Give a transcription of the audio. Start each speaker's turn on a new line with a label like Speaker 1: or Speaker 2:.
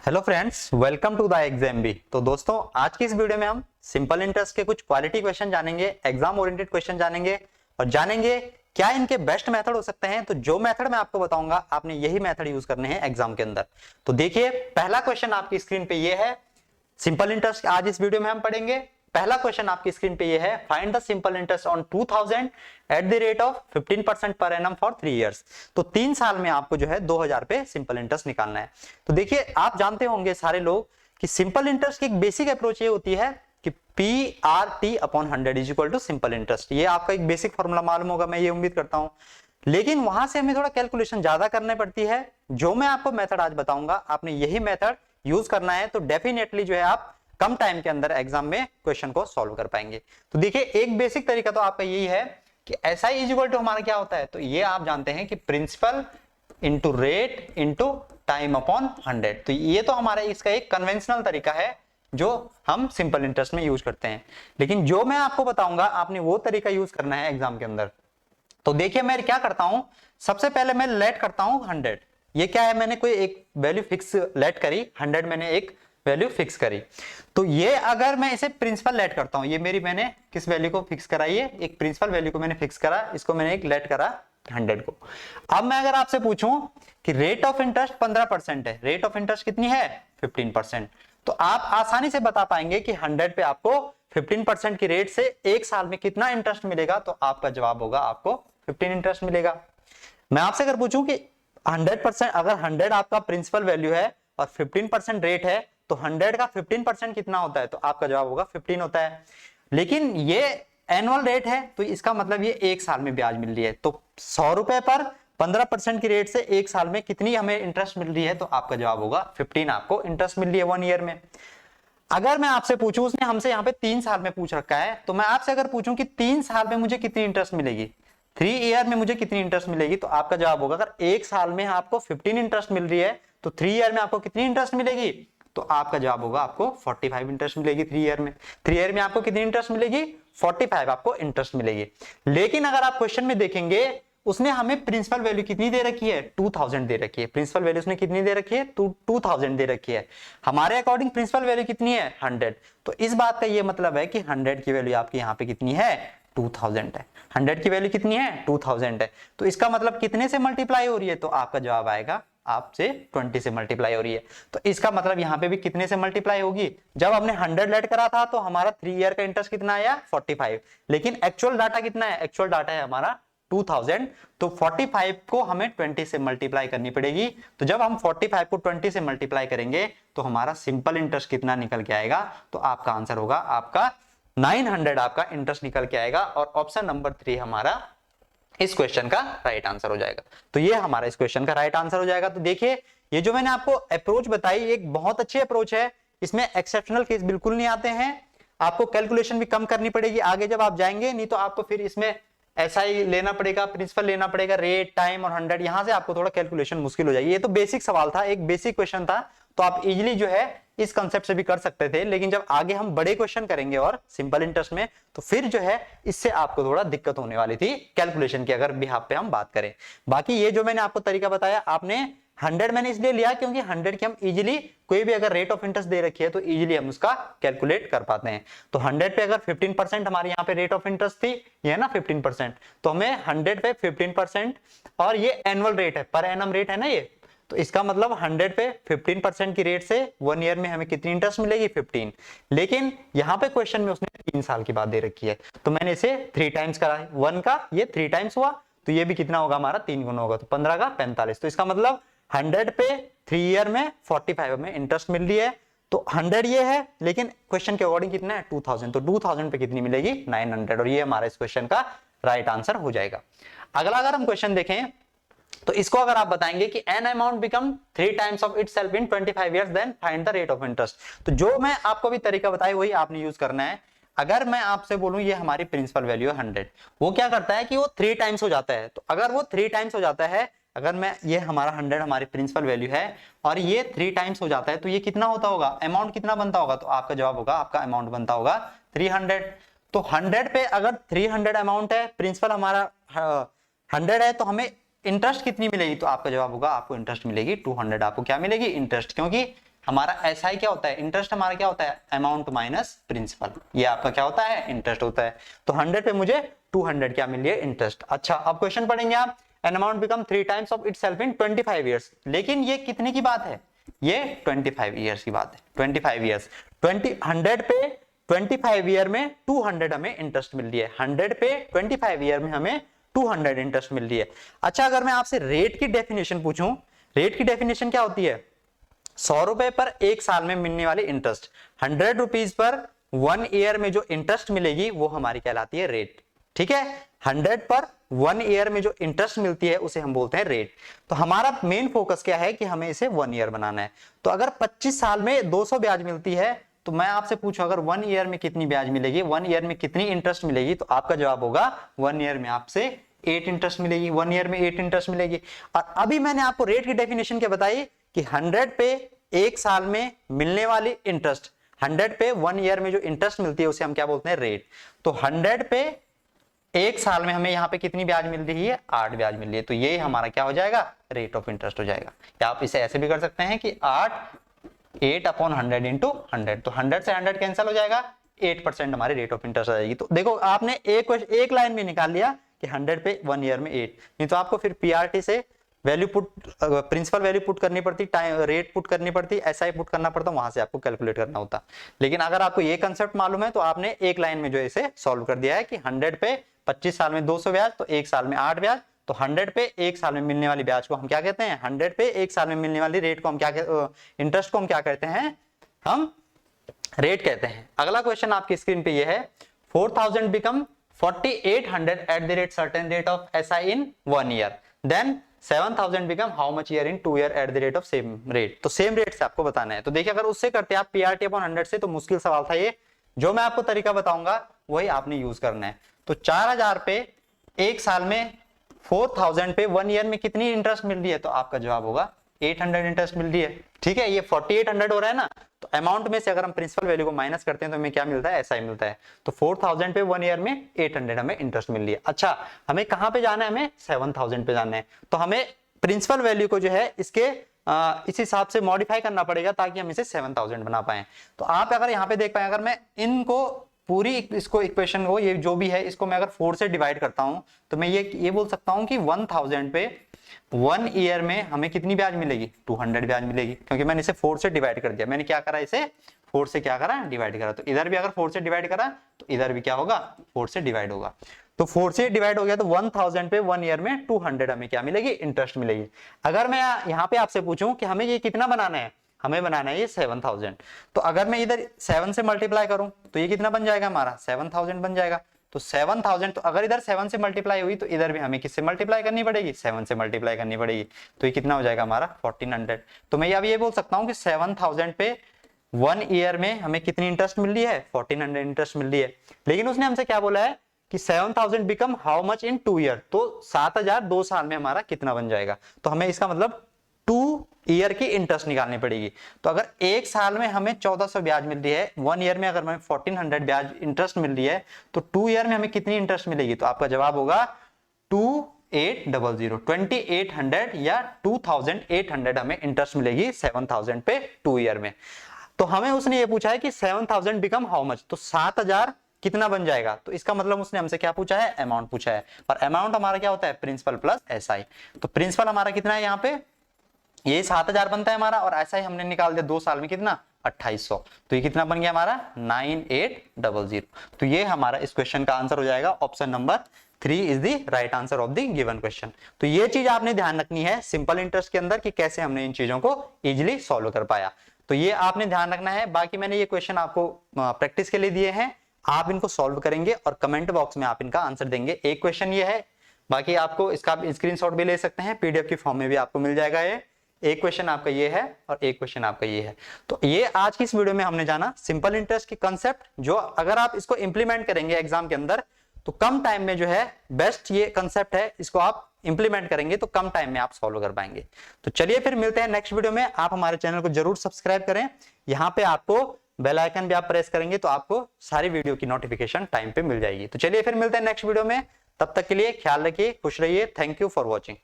Speaker 1: Hello friends, welcome to the exam B. तो दोस्तों, आज की इस वीडियो में हम सिंपल इंटरेस्ट के कुछ क्वालिटी क्वेश्चन जानेंगे, एग्जाम ओरिएंटेड क्वेश्चन जानेंगे और जानेंगे क्या इनके बेस्ट मेथड हो सकते हैं। तो जो मेथड मैं आपको बताऊंगा आपने यही मेथड यूज करने हैं एग्जाम के अंदर। तो देखिए, पहला क्वेश्चन आपकी स्क्रीन पे ये है, सिंपल इंटरेस्ट आज इस वीडियो में हम पढ़ेंगे। पहला क्वेश्चन आपकी स्क्रीन पे ये है, find the simple interest on 2000 eight the rate of 15% per annum for 3 years. तो 3 साल में आपको जो है 2000 पे सिंपल इंटरेस्ट निकालना है। तो देखिए, आप जानते होंगे सारे लोग कि सिंपल इंटरेस्ट की एक बेसिक अप्रोच ये होती है कि PRT/100 is equal to simple interest. ये आपका एक बेसिक फॉर्मूला मालूम होगा, मैं ये उम्मीद करता हूं। लेकिन वहां से हमें थोड़ा कैलकुलेशन ज्यादा करनी पड़ती है। जो मैं आपको मेथड आज बताऊंगा, आपने यही मेथड यूज करना है, तो डेफिनेटली जो है आप कम टाइम के अंदर एग्जाम में क्वेश्चन को सॉल्व कर पाएंगे। तो देखिए, एक बेसिक तरीका तो आपका यही है कि SI इज इक्वल टू हमारा क्या होता है। तो ये आप जानते हैं कि principal into rate into time upon 100। तो ये तो हमारा इसका एक कन्वेंशनल तरीका है जो हम सिंपल इंटरेस्ट में यूज करते हैं। लेकिन जो मैं आपको बताऊंगा आपने वो तरीका यूज करना है एग्जाम के अंदर। तो देखिए, मैं क्या करता हूं, सबसे पहले मैं लेट करता हूं 100। ये क्या है, मैंने कोई एक वैल्यू फिक्स लेट करी, 100 मैंने एक वैल्यू फिक्स करी। तो ये अगर मैं इसे प्रिंसिपल लेट करता हूं, ये मेरी मैंने किस वैल्यू को फिक्स करा, ये एक प्रिंसिपल वैल्यू को मैंने फिक्स करा, इसको मैंने एक लेट करा 100 को। अब मैं अगर आपसे पूछूं कि रेट ऑफ इंटरेस्ट 15% है, रेट ऑफ इंटरेस्ट कितनी है 15%, तो आप आसानी से बता पाएंगे कि 100 पे आपको 15% की रेट से एक साल में कितना इंटरेस्ट मिलेगा। तो आपका जवाब होगा आपको 15 इंटरेस्ट मिलेगा। मैं आपसे अगर पूछूं कि 100%, अगर 100 आपका प्रिंसिपल वैल्यू है और 15% रेट है, तो 100 का 15% कितना होता है, तो आपका जवाब होगा 15 होता है। लेकिन ये एनुअल रेट है, तो इसका मतलब ये एक साल में ब्याज मिल रही है। तो 100 रुपए पर 15% की रेट से एक साल में कितनी हमें इंटरेस्ट मिल रही है, तो आपका जवाब होगा 15 आपको इंटरेस्ट मिल रही है 1 ईयर में। अगर मैं आपसे पूछूं, उसने हमसे यहाँ पे 3 साल में पूछ रखा है, तो मैं आपसे अगर पूछूं कि 3 साल में मुझे कितनी इंटरेस्ट मिलेगी, 3 ईयर में मुझे कितनी इंटरेस्ट मिलेगी, तो आपका जवाब होगा, अगर एक साल में आपको 15 इंटरेस्ट मिल रही है तो 3 ईयर में आपको कितनी इंटरेस्ट मिलेगी, तो आपका जवाब होगा आपको 45 इंटरेस्ट मिलेगी 3 ईयर में। 3 ईयर में आपको कितनी इंटरेस्ट मिलेगी, 45 आपको इंटरेस्ट मिलेगी। लेकिन अगर आप क्वेश्चन में देखेंगे, उसने हमें प्रिंसिपल वैल्यू कितनी दे रखी है, 2000 दे रखी है। प्रिंसिपल वैल्यू उसने कितनी दे रखी है, 2000 दे रखी है। हमारे अकॉर्डिंग प्रिंसिपल वैल्यू कितनी है 100। तो इस बात का ये मतलब है कि 100 की वैल्यू आपकी यहाँ पे कितनी है 2000 है। 100 की वैल्यू कितनी है 2000 है। तो इसका मतलब कितने से मल्टीप्लाई हो रही है, तो आपका जवाब आएगा आपसे 20 से मल्टीप्लाई हो रही है। तो इसका मतलब यहाँ पे भी कितने से मल्टीप्लाई होगी, जब हमने 100 लेट करा था तो हमारा 3 ईयर का इंटरेस्ट कितना आया 45। लेकिन एक्चुअल डाटा कितना है, एक्चुअल डाटा है हमारा 2000। तो 45 को हमें 20 से मल्टीप्लाई करनी पड़ेगी। तो जब हम 45 को 20 से मल्टीप्लाई करेंगे तो हमारा सिंपल इंटरेस्ट कितना निकल के आएगा, तो आपका आंसर होगा आपका 900 आपका इंटरेस्ट निकल के आएगा। और ऑप्शन नंबर 3 हमारा इस क्वेश्चन का राइट आंसर हो जाएगा। तो ये हमारा इस क्वेश्चन का राइट आंसर हो जाएगा। तो देखिए, ये जो मैंने आपको अप्रोच बताई एक बहुत अच्छी अप्रोच है, इसमें एक्सेप्शनल केस बिल्कुल नहीं आते हैं। आपको कैलकुलेशन भी कम करनी पड़ेगी आगे जब आप जाएंगे, नहीं तो आपको फिर इसमें SI लेना पड़ेगा, प्रिंसिपल लेना पड़ेगा, रेट टाइम और 100, यहां से आपको थोड़ा कैलकुलेशन मुश्किल हो जाएगी। ये तो बेसिक सवाल था, एक बेसिक क्वेश्चन था, तो आप इजीली जो है इस कंसेप्ट से भी कर सकते थे। लेकिन जब आगे हम बड़े क्वेश्चन करेंगे और सिंपल इंटरेस्ट में, तो फिर जो है इससे आपको थोड़ा दिक्कत होने वाली थी कैलकुलेशन की, अगर बिहाफ पे हम बात करें। बाकी ये जो मैंने आपको तरीका बताया, आपने 100 मैंने इसलिए लिया क्योंकि 100 की हम इजीली कोई भी अगर रेट ऑफ इंटरेस्ट दे रखी है तो इजीली हम उसका कैलकुलेट कर पाते हैं। तो 100 पे अगर 15% हमारे यहाँ पे रेट ऑफ इंटरेस्ट थी, ये है ना 15%, तो हमें 100 पे 15%, और ये एनुअल रेट है, पर एनम रेट है ना ये, तो इसका मतलब 100 पे 15% की रेट से 1 ईयर में हमें कितनी इंटरेस्ट मिलेगी 15। लेकिन यहाँ पे क्वेश्चन में उसने 3 साल की बात दे रखी है, तो मैंने इसे 3 टाइम्स करा, 1 का ये 3 टाइम्स हुआ, तो ये भी कितना होगा हमारा 3 गुना होगा, तो 15 का 45। तो इसका मतलब 100 पे 3 ईयर में 45 में इंटरेस्ट मिल रही है। तो 100 ये है, लेकिन क्वेश्चन के अकॉर्डिंग कितना है 2000, तो 2000 पे कितनी मिलेगी 900, और ये हमारा इस क्वेश्चन का राइट आंसर हो जाएगा। अगला अगर हम क्वेश्चन देखें, तो इसको अगर आप बताएंगे कि an amount become 3 times of itself in 25 years, then find the rate of interest. तो जो मैं आपको भी तरीका बताया वही आपने यूज करना है। अगर मैं आपसे बोलूं ये हमारी प्रिंसिपल वैल्यू है 100, वो क्या करता है कि वो 3 टाइम्स हो जाता है। तो अगर वो 3 टाइम्स हो जाता है, अगर मैं ये हमारा 100 हमारी प्रिंसिपल वैल्यू है और ये 3 टाइम्स हो जाता है, तो ये कितना होता होगा, अमाउंट कितना बनता होगा, तो आपका जवाब होगा आपका अमाउंट बनता होगा 300। तो 100 पे अगर 300 अमाउंट है, प्रिंसिपल हमारा 100 है, तो हमें इंटरेस्ट कितनी मिलेगी, तो आपका जवाब होगा आपको इंटरेस्ट मिलेगी 200। आपको क्या मिलेगी इंटरेस्ट, क्योंकि हमारा एसआई क्या होता है, इंटरेस्ट हमारा क्या होता है, अमाउंट माइनस प्रिंसिपल, ये आपका क्या होता है, इंटरेस्ट होता है। तो 100 पे मुझे 200 क्या मिल रही है, इंटरेस्ट। अच्छा अब क्वेश्चन पढ़ेंगे आप, N amount become 3 times of itself in 25 years. लेकिन ये कितने की बात है, ये 25 ईयर्स की बात है, 25 ईयर्स। 100 पे 25 ईयर में 200 हमें इंटरेस्ट मिल रही है, 100 पे 25 ईयर में हमें 200 इंटरेस्ट मिल रही है। अच्छा अगर मैं आपसे रेट की डेफिनेशन पूछूं, रेट की डेफिनेशन क्या होती है, 100 रुपए पर एक साल में मिलने वाली इंटरेस्ट, 100 रुपीज पर 1 ईयर में जो इंटरेस्ट मिलेगी वो हमारी कहलाती है रेट। ठीक है, 100 पर 1 ईयर में जो इंटरेस्ट मिलती है उसे हम बोलते हैं रेट। तो हमारा मेन फोकस क्या है कि हमें इसे 1 ईयर बनाना है। तो अगर 25 साल में 200 ब्याज मिलती है, तो मैं आपसे पूछूं अगर 1 ईयर में कितनी ब्याज मिलेगी, 1 ईयर में कितनी इंटरेस्ट मिलेगी, तो आपका जवाब होगा 1 ईयर में आपसे 8 इंटरेस्ट मिलेगी, 1 ईयर में 8 इंटरेस्ट मिलेगी। और अभी मैंने आपको रेट की डेफिनेशन क्या बताई कि 100 पे एक साल में मिलने वाली इंटरेस्ट, 100 पे 1 ईयर में जो इंटरेस्ट मिलती है उसे हम क्या बोलते हैं, रेट। तो 100 पे एक साल में हमें यहाँ पे कितनी ब्याज मिल रही है, 8 ब्याज मिल रही है। तो ये हमारा क्या हो जाएगा, रेट ऑफ इंटरेस्ट हो जाएगा। या आप इसे ऐसे भी कर सकते हैं कि 8 अपॉन 100 इंटू 100, तो 100 से 100 कैंसिल हो जाएगा, 8% हमारी रेट ऑफ इंटरेस्ट आ जाएगी। तो देखो आपने एक लाइन में निकाल लिया कि 100 पे 1 ईयर में 8, नहीं तो आपको फिर पीआरटी से value put, principal value put करनी पड़ती, टाइम रेट पुट करनी पड़ती, एसआई पुट करना पड़ता, वहां से आपको कैलकुलेट करना होता। लेकिन अगर आपको ये कंसेप्ट मालूम है तो आपने एक लाइन में जो इसे सॉल्व कर दिया है कि 100 पे 25 साल में 200 ब्याज, तो एक साल में 8 ब्याज। तो 100 पे एक साल में मिलने वाली ब्याज को हम क्या कहते हैं, 100 पे एक साल में मिलने वाली रेट को हम क्या, इंटरेस्ट को हम क्या कहते हैं, हम रेट कहते हैं। अगला क्वेश्चन आपकी स्क्रीन पे ये है, 4000 become 4800 at the rate certain rate of SI in 1 year, then 7000 become how much year in 2 year at the rate of same rate. तो सेम रेट से आपको बताना है। तो देखिए अगर उससे करते हैं आप पीआरटी अपॉन 100 से, तो मुश्किल सवाल था ये। जो मैं आपको तरीका बताऊंगा वही आपने यूज करना है। तो 4000 पे एक साल में 4000 पे 1 ईयर में कितनी इंटरेस्ट मिल रही है, तो आपका जवाब होगा 800 इंटरेस्ट मिल रही है। ठीक है, ये 4800 हो रहा है ना, तो अमाउंट में से अगर हम प्रिंसिपल वैल्यू को माइनस करते हैं तो हमें क्या मिलता है, एसआई मिलता है। तो 4000 पे 1 ईयर में 800 हमें इंटरेस्ट मिल रही है। अच्छा हमें कहां पे जाना है, हमें 7000 पे जाना है। तो हमें प्रिंसिपल वैल्यू को जो है इसके इस हिसाब से मॉडिफाई करना पड़ेगा ताकि हम इसे 7000 बना पाए। तो आप अगर यहाँ पे देख पाए, अगर मैं इनको पूरी इसको इक्वेशन को, ये जो भी है इसको मैं अगर 4 से डिवाइड करता हूं, तो मैं ये बोल सकता हूं कि 1000 पे 1 ईयर में हमें कितनी ब्याज मिलेगी, 200 ब्याज मिलेगी, क्योंकि मैंने इसे 4 से डिवाइड कर दिया। मैंने क्या करा, इसे 4 से क्या करा, डिवाइड करा। तो इधर भी अगर 4 से डिवाइड करा तो इधर भी क्या होगा, 4 से डिवाइड होगा। तो 4 से डिवाइड हो गया, तो 1000 पे 1 ईयर में 200 हमें क्या मिलेगी, इंटरेस्ट मिलेगी। अगर मैं यहाँ पे आपसे पूछूं कि हमें ये कितना बनाना है, हमें बनाना है ये 7000, तो अगर मैं इधर 7 से मल्टीप्लाई करूं तो ये कितना बन जाएगा, हमारा 7000 बन जाएगा। तो 7000, तो अगर इधर 7 से मल्टीप्लाई हुई तो इधर भी हमें किससे मल्टीप्लाई करनी पड़ेगी, 7 से मल्टीप्लाई करनी पड़ेगी। तो ये कितना हो जाएगा हमारा 1400। तो मैं अब ये बोल सकता हूँ कि 7000 पे 1 ईयर में हमें कितनी इंटरेस्ट मिल रही है, 1400 इंटरेस्ट मिल रही है। लेकिन उसने हमसे क्या बोला है कि 7000 become how much in 2 year, तो 7000 2 साल में हमारा कितना बन जाएगा। तो हमें इसका मतलब 2 ईयर की इंटरेस्ट निकालनी पड़ेगी। तो अगर एक साल में हमें 1400 ब्याज मिल रही है, 1 ईयर में अगर हमें 1400 ब्याज इंटरेस्ट मिल रही है, तो 2 ईयर में हमें कितनी इंटरेस्ट मिलेगी, तो आपका जवाब होगा 2800, 2800 या 2800 हमें इंटरेस्ट मिलेगी 7000 पे 2 ईयर में। तो हमें उसने ये पूछा है कि 7000 बिकम हाउ मच, तो 7000 कितना बन जाएगा। तो इसका मतलब उसने हमसे क्या पूछा है, अमाउंट पूछा है। और अमाउंट हमारा क्या होता है, प्रिंसिपल प्लस एसआई। तो प्रिंसिपल हमारा कितना है, यहाँ पे ये 7000 बनता है हमारा, और एसआई हमने निकाल दिया 2 साल में कितना, 2800। तो ये कितना बन गया हमारा 9800। तो ये हमारा इस क्वेश्चन का आंसर हो जाएगा, option number 3 is the right answer of the given question. तो ये चीज आपने ध्यान रखनी है सिंपल इंटरेस्ट के अंदर कि कैसे हमने इन चीजों को इजिली सॉल्व कर पाया। तो ये आपने ध्यान रखना है। बाकी मैंने ये क्वेश्चन आपको प्रैक्टिस के लिए दिए हैं, आप इनको सॉल्व करेंगे और कमेंट बॉक्स में आप इनका आंसर देंगे। एक क्वेश्चन ये है, बाकी आपको इसका स्क्रीनशॉट भी ले सकते हैं, पीडीएफ की फॉर्म में भी आपको मिल जाएगा। ये एक क्वेश्चन आपका ये है और एक क्वेश्चन आपका ये है। तो ये आज की इस वीडियो में हमने जाना सिंपल इंटरेस्ट की कंसेप्ट, जो अगर आप इसको इंप्लीमेंट करेंगे एग्जाम के अंदर तो कम टाइम में जो है बेस्ट ये कंसेप्ट है, इसको आप इंप्लीमेंट करेंगे तो कम टाइम में आप सॉल्व कर पाएंगे। तो चलिए फिर मिलते हैं नेक्स्ट वीडियो में। आप हमारे चैनल को जरूर सब्सक्राइब करें, यहाँ पे आपको बेल आइकन भी आप प्रेस करेंगे तो आपको सारी वीडियो की नोटिफिकेशन टाइम पे मिल जाएगी। तो चलिए फिर मिलते हैं नेक्स्ट वीडियो में, तब तक के लिए ख्याल रखिए, खुश रहिए। Thank you for watching.